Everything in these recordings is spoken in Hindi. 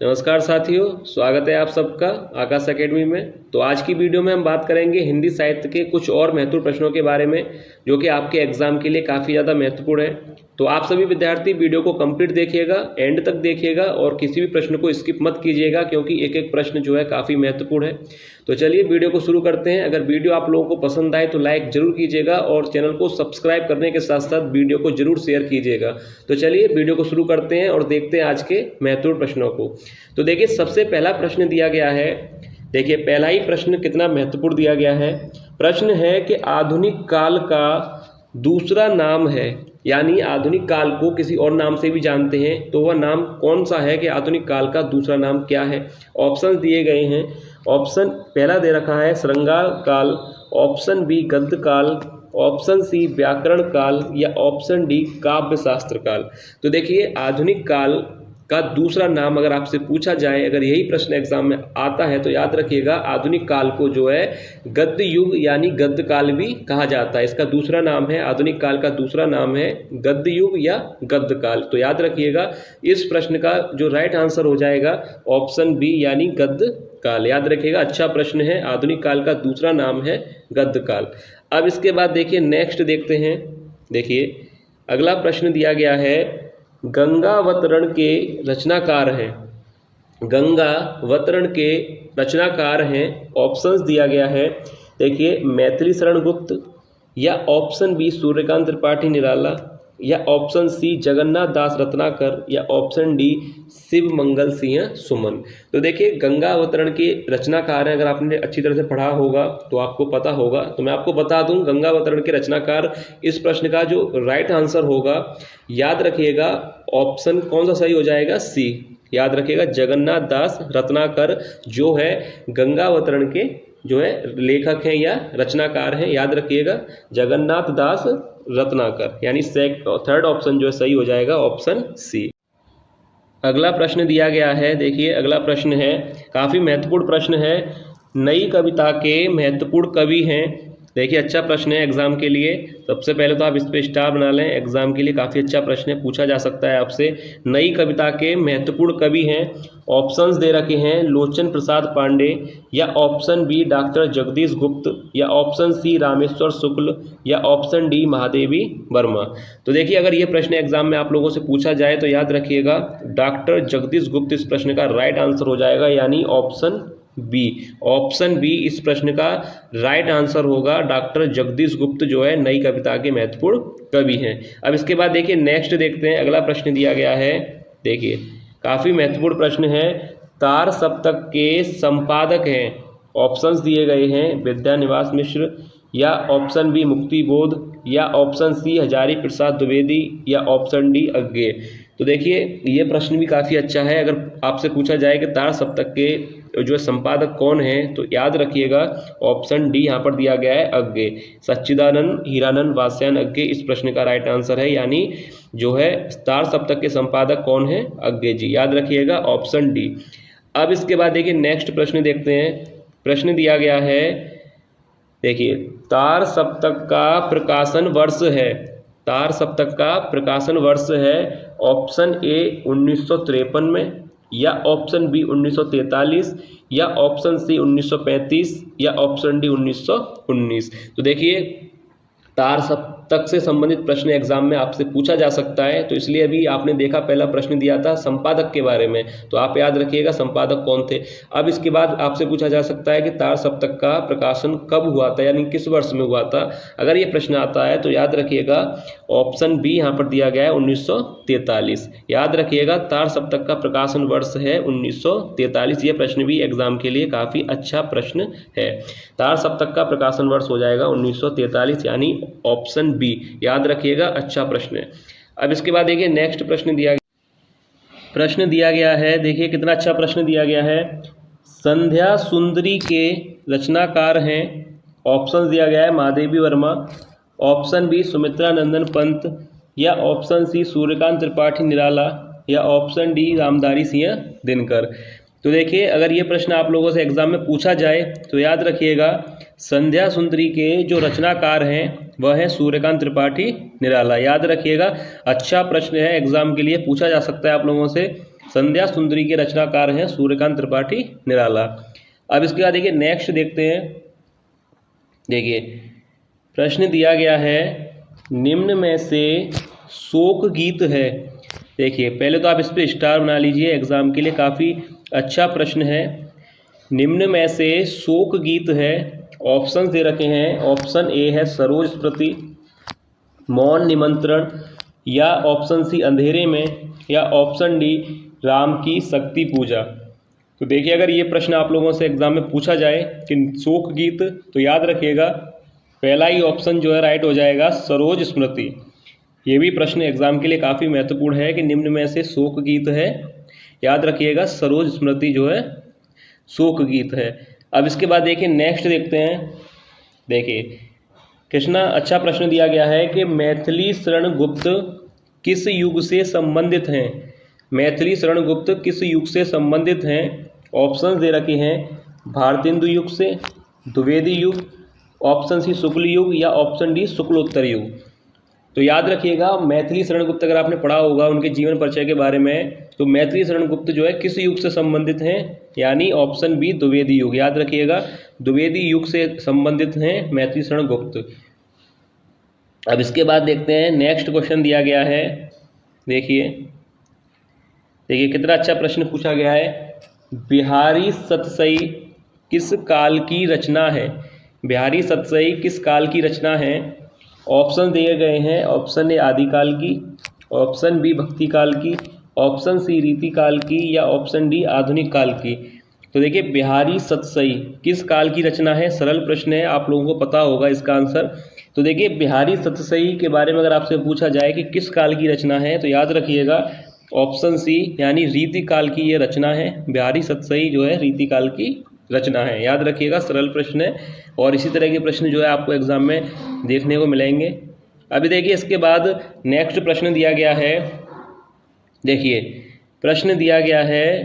नमस्कार साथियों, स्वागत है आप सबका आकाश एकेडमी में। तो आज की वीडियो में हम बात करेंगे हिंदी साहित्य के कुछ और महत्वपूर्ण प्रश्नों के बारे में जो कि आपके एग्जाम के लिए काफ़ी ज़्यादा महत्वपूर्ण है। तो आप सभी विद्यार्थी वीडियो को कंप्लीट देखिएगा, एंड तक देखिएगा और किसी भी प्रश्न को स्किप मत कीजिएगा क्योंकि एक एक प्रश्न जो है काफ़ी महत्वपूर्ण है। तो चलिए वीडियो को शुरू करते हैं। अगर वीडियो आप लोगों को पसंद आए तो लाइक जरूर कीजिएगा और चैनल को सब्सक्राइब करने के साथ साथ वीडियो को जरूर शेयर कीजिएगा। तो चलिए वीडियो को शुरू करते हैं और देखते हैं आज के महत्वपूर्ण प्रश्नों को। तो देखिए, सबसे पहला प्रश्न दिया गया है। देखिए, पहला ही प्रश्न कितना महत्वपूर्ण दिया गया है। प्रश्न है कि आधुनिक काल का दूसरा नाम है, यानी आधुनिक काल को किसी और नाम से भी जानते हैं, तो वह नाम कौन सा है कि आधुनिक काल का दूसरा नाम क्या है। ऑप्शन दिए गए हैं। ऑप्शन पहला दे रखा है श्रृंगार काल, ऑप्शन बी गद्य काल, ऑप्शन सी व्याकरण काल या ऑप्शन डी काव्य शास्त्र काल। तो देखिए, आधुनिक काल का दूसरा नाम अगर आपसे पूछा जाए, अगर यही प्रश्न एग्जाम में आता है तो याद रखिएगा आधुनिक काल को जो है गद्य युग यानी गद्य काल भी कहा जाता है। इसका दूसरा नाम है, आधुनिक काल का दूसरा नाम है गद्य युग या गद्य काल। तो याद रखिएगा इस प्रश्न का जो राइट आंसर हो जाएगा ऑप्शन बी यानी गद्य काल। याद रखिएगा, अच्छा प्रश्न है। आधुनिक काल का दूसरा नाम है गद्य काल। अब इसके बाद देखिए नेक्स्ट देखते हैं। देखिए अगला प्रश्न दिया गया है, गंगावतरण के रचनाकार हैं। गंगावतरण के रचनाकार हैं। ऑप्शंस दिया गया है। देखिए, मैथिली शरण गुप्त या ऑप्शन बी सूर्यकांत त्रिपाठी निराला या ऑप्शन सी जगन्नाथ दास रत्नाकर या ऑप्शन डी शिव मंगल सिंह सुमन। तो देखिए, गंगावतरण के रचनाकार हैं। अगर आपने अच्छी तरह से पढ़ा होगा तो आपको पता होगा। तो मैं आपको बता दूं, गंगावतरण के रचनाकार, इस प्रश्न का जो राइट आंसर होगा, याद रखिएगा ऑप्शन कौन सा सही हो जाएगा, सी। याद रखिएगा जगन्नाथ दास रत्नाकर जो है गंगावतरण के जो है लेखक हैं या रचनाकार हैं। याद रखिएगा जगन्नाथ दास रत्नाकर, यानी थर्ड ऑप्शन जो है सही हो जाएगा ऑप्शन सी। अगला प्रश्न दिया गया है। देखिए अगला प्रश्न है, काफी महत्वपूर्ण प्रश्न है। नई कविता के महत्वपूर्ण कवि हैं। देखिए, अच्छा प्रश्न है एग्जाम के लिए। सबसे पहले तो आप इस पे स्टार बना लें, एग्जाम के लिए काफ़ी अच्छा प्रश्न है, पूछा जा सकता है आपसे। नई कविता के महत्वपूर्ण कवि हैं। ऑप्शंस दे रखे हैं, लोचन प्रसाद पांडे या ऑप्शन बी डॉक्टर जगदीश गुप्त या ऑप्शन सी रामेश्वर शुक्ल या ऑप्शन डी महादेवी वर्मा। तो देखिए, अगर ये प्रश्न एग्जाम में आप लोगों से पूछा जाए तो याद रखिएगा डॉक्टर जगदीश गुप्त इस प्रश्न का राइट आंसर हो जाएगा, यानी ऑप्शन बी। ऑप्शन बी इस प्रश्न का राइट आंसर होगा। डॉक्टर जगदीश गुप्त जो है नई कविता के महत्वपूर्ण कवि हैं। अब इसके बाद देखिए नेक्स्ट देखते हैं। अगला प्रश्न दिया गया है। देखिए काफी महत्वपूर्ण प्रश्न है। तार सप्तक के संपादक हैं। ऑप्शंस दिए गए हैं, विद्यानिवास मिश्र या ऑप्शन बी मुक्ति बोध या ऑप्शन सी हजारी प्रसाद द्विवेदी या ऑप्शन डी अज्ञे। तो देखिए, ये प्रश्न भी काफ़ी अच्छा है। अगर आपसे पूछा जाए कि तार सप्तक के जो संपादक कौन है, तो याद रखिएगा ऑप्शन डी यहाँ पर दिया गया है अज्ञे। सच्चिदानंद हीरानंद वात्स्यायन अज्ञे इस प्रश्न का राइट आंसर है, यानी जो है तार सप्तक के संपादक कौन है, अज्ञे जी। याद रखिएगा ऑप्शन डी। अब इसके बाद देखिए नेक्स्ट प्रश्न देखते हैं। प्रश्न दिया गया है, देखिए तार सप्तक का प्रकाशन वर्ष है। तार सप्तक का प्रकाशन वर्ष है ऑप्शन ए 1953 में या ऑप्शन बी 1943 या ऑप्शन सी 1935 या ऑप्शन डी 1919। तो देखिए, तार सप्तक से संबंधित प्रश्न एग्जाम में आपसे पूछा जा सकता है, तो इसलिए अभी आपने देखा पहला प्रश्न दिया था संपादक के बारे में, तो आप याद रखिएगा संपादक कौन थे। अब इसके बाद आपसे पूछा जा सकता है कि तार सप्तक का प्रकाशन कब हुआ था, यानी किस वर्ष में हुआ था। अगर ये प्रश्न आता है तो याद रखिएगा ऑप्शन बी यहाँ पर दिया गया है 1943। याद रखिएगा तार सप्तक का प्रकाशन वर्ष है 1943। ये प्रश्न भी एग्जाम के लिए काफी अच्छा प्रश्न है। तार सप्तक का प्रकाशन वर्ष हो जाएगा 1943, यानी ऑप्शन बी। याद रखिएगा, अच्छा प्रश्न है। अब इसके बाद देखिए नेक्स्ट प्रश्न दिया गया है। देखिए कितना अच्छा प्रश्न दिया गया है। संध्या सुंदरी के रचनाकार हैं। ऑप्शन दिया गया है महादेवी वर्मा, ऑप्शन बी सुमित्रा नंदन पंत या ऑप्शन सी सूर्यकांत त्रिपाठी निराला या ऑप्शन डी रामधारी सिंह दिनकर। तो देखिए, अगर ये प्रश्न आप लोगों से एग्जाम में पूछा जाए तो याद रखिएगा संध्या सुंदरी के जो रचनाकार हैं वह है सूर्यकांत त्रिपाठी निराला। याद रखिएगा, अच्छा प्रश्न है, एग्जाम के लिए पूछा जा सकता है आप लोगों से। संध्या सुंदरी के रचनाकार हैं सूर्यकांत त्रिपाठी निराला। अब इसके बाद देखिए नेक्स्ट देखते हैं। देखिए प्रश्न दिया गया है निम्न में से शोक गीत है। देखिए पहले तो आप इस पर स्टार बना लीजिए, एग्जाम के लिए काफ़ी अच्छा प्रश्न है। निम्न में से शोक गीत है, ऑप्शन दे रखे हैं। ऑप्शन ए है सरोज स्मृति, मौन निमंत्रण, या ऑप्शन सी अंधेरे में, या ऑप्शन डी राम की शक्ति पूजा। तो देखिए अगर ये प्रश्न आप लोगों से एग्जाम में पूछा जाए कि शोक गीत, तो याद रखिएगा पहला ही ऑप्शन जो है राइट हो जाएगा सरोज स्मृति। ये भी प्रश्न एग्जाम के लिए काफ़ी महत्वपूर्ण है कि निम्न में से शोक गीत है, याद रखिएगा सरोज स्मृति जो है शोक गीत है। अब इसके बाद देखिए नेक्स्ट देखते हैं। देखिए कृष्णा अच्छा प्रश्न दिया गया है कि मैथिली शरण गुप्त किस युग से संबंधित हैं। मैथिली शरण गुप्त किस युग से संबंधित हैं। ऑप्शन दे रखे हैं भारतेंदु युग से, द्विवेदी युग, ऑप्शन सी शुक्ल युग, या ऑप्शन डी शुक्लोत्तर युग। तो याद रखिएगा मैथिली शरण गुप्त अगर आपने पढ़ा होगा उनके जीवन परिचय के बारे में, तो मैथिली शरण गुप्त जो है किस युग से संबंधित हैं, यानी ऑप्शन बी द्विवेदी युग। याद रखिएगा द्विवेदी युग से संबंधित हैं मैथिली शरण गुप्त। अब इसके बाद देखते हैं नेक्स्ट क्वेश्चन दिया गया है। देखिए कितना अच्छा प्रश्न पूछा गया है। बिहारी सतसई किस काल की रचना है। बिहारी सतसई किस काल की रचना है। ऑप्शन दिए गए हैं। ऑप्शन ए आदिकाल की, ऑप्शन बी भक्ति काल की, ऑप्शन सी रीति काल की, या ऑप्शन डी आधुनिक काल की। तो देखिए बिहारी सतसई किस काल की रचना है, सरल प्रश्न है, आप लोगों को पता होगा इसका आंसर। तो देखिए बिहारी सतसई के बारे में अगर आपसे पूछा जाए कि किस काल की रचना है, तो याद रखिएगा ऑप्शन सी यानी रीति काल की ये रचना है। बिहारी सतसई जो है रीति काल की रचना है, याद रखिएगा सरल प्रश्न है। और इसी तरह के प्रश्न जो है आपको एग्जाम में देखने को मिलेंगे। अभी देखिए इसके बाद नेक्स्ट प्रश्न दिया गया है। देखिए प्रश्न दिया गया है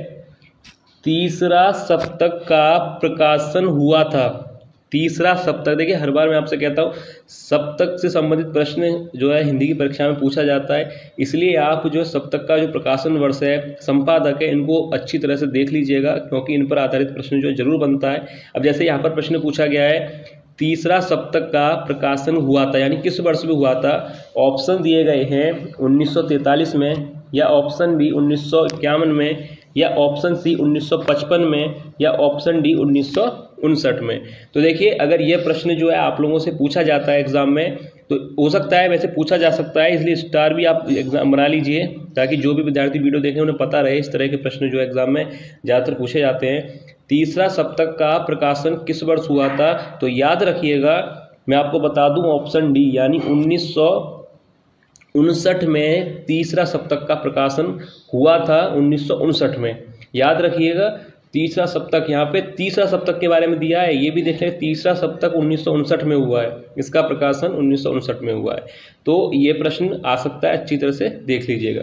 तीसरा सप्तक का प्रकाशन हुआ था। तीसरा सप्तक, देखिए हर बार मैं आपसे कहता हूँ सप्तक से संबंधित प्रश्न जो है हिंदी की परीक्षा में पूछा जाता है, इसलिए आप जो सप्तक का जो प्रकाशन वर्ष है, संपादक है, इनको अच्छी तरह से देख लीजिएगा क्योंकि इन पर आधारित प्रश्न जो जरूर बनता है। अब जैसे यहाँ पर प्रश्न पूछा गया है तीसरा सप्तक का प्रकाशन हुआ था यानी किस वर्ष में हुआ था। ऑप्शन दिए गए हैं 1943 में, या ऑप्शन बी 1951 में, या ऑप्शन सी 1955 में, या ऑप्शन डी 1959 में। तो देखिए अगर ये प्रश्न जो है आप लोगों से पूछा जाता है एग्जाम में, तो हो सकता है वैसे पूछा जा सकता है, इसलिए स्टार भी आप एग्जाम बना लीजिए ताकि जो भी विद्यार्थी वीडियो देखें उन्हें पता रहे इस तरह के प्रश्न जो एग्जाम में ज़्यादातर पूछे जाते हैं। तीसरा सप्तक का प्रकाशन किस वर्ष हुआ था, तो याद रखिएगा मैं आपको बता दूं ऑप्शन डी यानी 1959 में तीसरा सप्तक का प्रकाशन हुआ था। 1959 में याद रखिएगा तीसरा सप्तक, यहाँ पे तीसरा सप्तक के बारे में दिया है, ये भी देख लें तीसरा सप्तक 1959 में हुआ है, इसका प्रकाशन 1959 में हुआ है। तो ये प्रश्न आ सकता है, अच्छी तरह से देख लीजिएगा।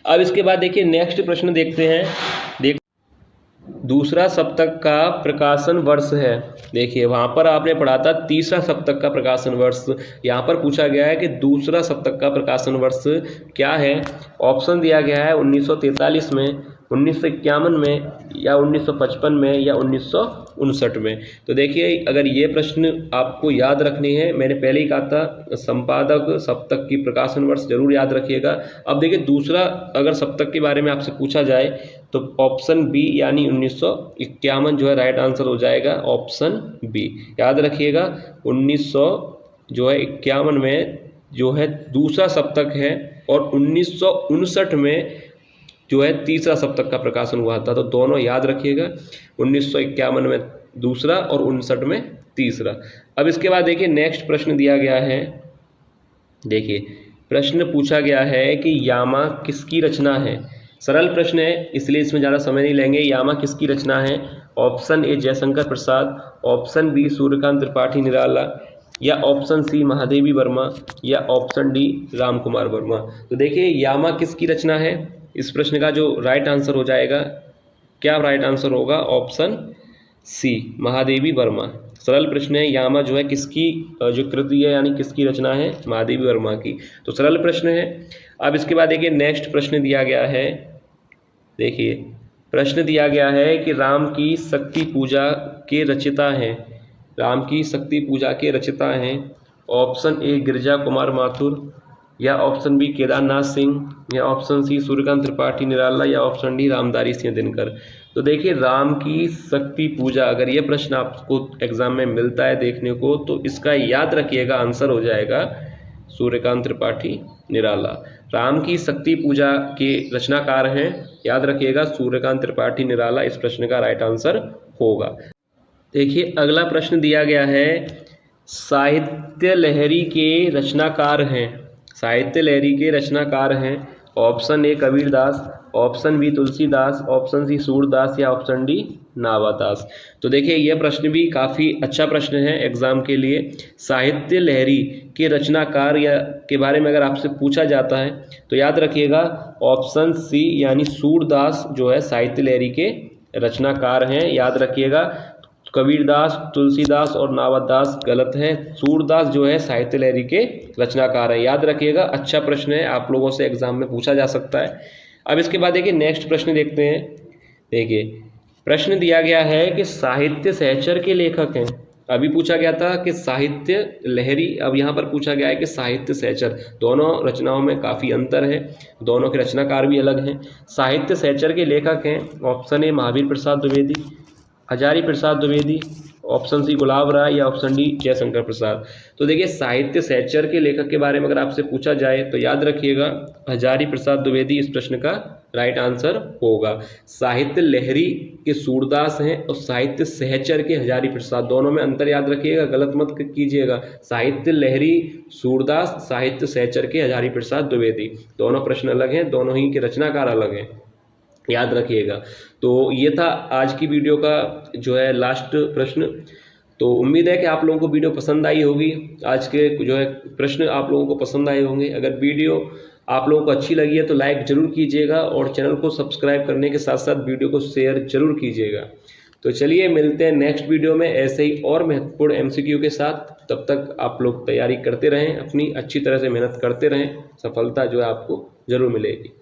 अब इसके बाद देखिए नेक्स्ट प्रश्न देखते हैं। दूसरा सप्तक का प्रकाशन वर्ष है। देखिए वहाँ पर आपने पढ़ा था तीसरा सप्तक का प्रकाशन वर्ष, यहाँ पर पूछा गया है कि दूसरा सप्तक का प्रकाशन वर्ष क्या है। ऑप्शन दिया गया है 1943 में, 1951 में, या 1955 में, या 1959 में। तो देखिए अगर ये प्रश्न आपको याद रखने हैं, मैंने पहले ही कहा था संपादक सप्तक की प्रकाशन वर्ष जरूर याद रखिएगा। अब देखिए दूसरा अगर सप्तक के बारे में आपसे पूछा जाए तो ऑप्शन बी यानी 1951 जो है राइट आंसर हो जाएगा, ऑप्शन बी। याद रखिएगा 1951 में जो है दूसरा सप्तक है और 1959 में जो है तीसरा सप्तक का प्रकाशन हुआ था। तो दोनों याद रखिएगा 1951 में दूसरा और 59 में तीसरा। अब इसके बाद देखिए नेक्स्ट प्रश्न दिया गया है। देखिए प्रश्न पूछा गया है कि यामा किसकी रचना है। सरल प्रश्न है इसलिए इसमें ज़्यादा समय नहीं लेंगे। यामा किसकी रचना है। Option A Jaishankar Prasad, option B Suryakant Tripathi Nirala, या ऑप्शन सी महादेवी वर्मा, या ऑप्शन डी राम कुमार वर्मा। तो देखिए यामा किसकी रचना है, इस प्रश्न का जो राइट आंसर हो जाएगा, क्या राइट आंसर होगा, ऑप्शन सी महादेवी वर्मा। सरल प्रश्न है, यामा जो है किसकी जो कृति है यानी किसकी रचना है, महादेवी वर्मा की। तो सरल प्रश्न है। अब इसके बाद देखिए नेक्स्ट प्रश्न दिया गया है। देखिए प्रश्न दिया गया है कि राम की शक्ति पूजा के रचिता हैं, राम की शक्ति पूजा के रचिता हैं ऑप्शन ए गिरजा कुमार माथुर, या ऑप्शन बी केदारनाथ सिंह, या ऑप्शन सी सूर्यकांत त्रिपाठी निराला, या ऑप्शन डी रामधारी सिंह दिनकर। तो देखिए राम की शक्ति पूजा, अगर ये प्रश्न आपको एग्जाम में मिलता है देखने को, तो इसका याद रखिएगा आंसर हो जाएगा सूर्यकांत त्रिपाठी निराला। राम की शक्ति पूजा के रचनाकार हैं, याद रखिएगा सूर्यकांत त्रिपाठी निराला इस प्रश्न का राइट आंसर होगा। देखिए अगला प्रश्न दिया गया है साहित्य लहरी के रचनाकार हैं, साहित्य लहरी के रचनाकार हैं option A Kabirdas, option B Tulsidas, option C Surdas, या ऑप्शन डी नावादास। तो देखिए यह प्रश्न भी काफ़ी अच्छा प्रश्न है एग्जाम के लिए। साहित्य लहरी के रचनाकार या के बारे में अगर आपसे पूछा जाता है तो याद रखिएगा ऑप्शन सी यानी सूरदास जो है साहित्य लहरी के रचनाकार हैं, याद रखिएगा। कबीरदास, तुलसीदास और नावादास गलत है, सूरदास जो है साहित्य लहरी के रचनाकार है, याद रखिएगा। अच्छा प्रश्न है, आप लोगों से एग्जाम में पूछा जा सकता है। अब इसके बाद देखिए नेक्स्ट प्रश्न देखते हैं। देखिए प्रश्न दिया गया है कि साहित्य सहचर के लेखक हैं, अभी पूछा गया था कि साहित्य लहरी, अब यहाँ पर पूछा गया है कि साहित्य सहचर। दोनों रचनाओं में काफ़ी अंतर है, दोनों के रचनाकार भी अलग हैं। साहित्य सहचर के लेखक हैं option A Mahavir Prasad Dwivedi, Hazari Prasad Dwivedi, option C Gulab Rai, या ऑप्शन डी जयशंकर प्रसाद। तो देखिए साहित्य सहचर के लेखक के बारे में अगर आपसे पूछा जाए तो याद रखिएगा हजारी प्रसाद द्विवेदी इस प्रश्न का राइट आंसर होगा। साहित्य लहरी के सूरदास हैं और साहित्य सहचर के हजारी प्रसाद, दोनों में अंतर याद रखिएगा, गलत मत कीजिएगा। साहित्य लहरी सूरदास, साहित्य सहचर के हजारी प्रसाद द्विवेदी, दोनों प्रश्न अलग हैं, दोनों ही के रचनाकार अलग हैं, याद रखिएगा। तो ये था आज की वीडियो का जो है लास्ट प्रश्न। तो उम्मीद है कि आप लोगों को वीडियो पसंद आई होगी, आज के जो है प्रश्न आप लोगों को पसंद आए होंगे। अगर वीडियो आप लोगों को अच्छी लगी है तो लाइक जरूर कीजिएगा और चैनल को सब्सक्राइब करने के साथ साथ वीडियो को शेयर जरूर कीजिएगा। तो चलिए मिलते हैं नेक्स्ट वीडियो में ऐसे ही और महत्वपूर्ण एमसीक्यू के साथ। तब तक आप लोग तैयारी करते रहें, अपनी अच्छी तरह से मेहनत करते रहें, सफलता जो है आपको जरूर मिलेगी।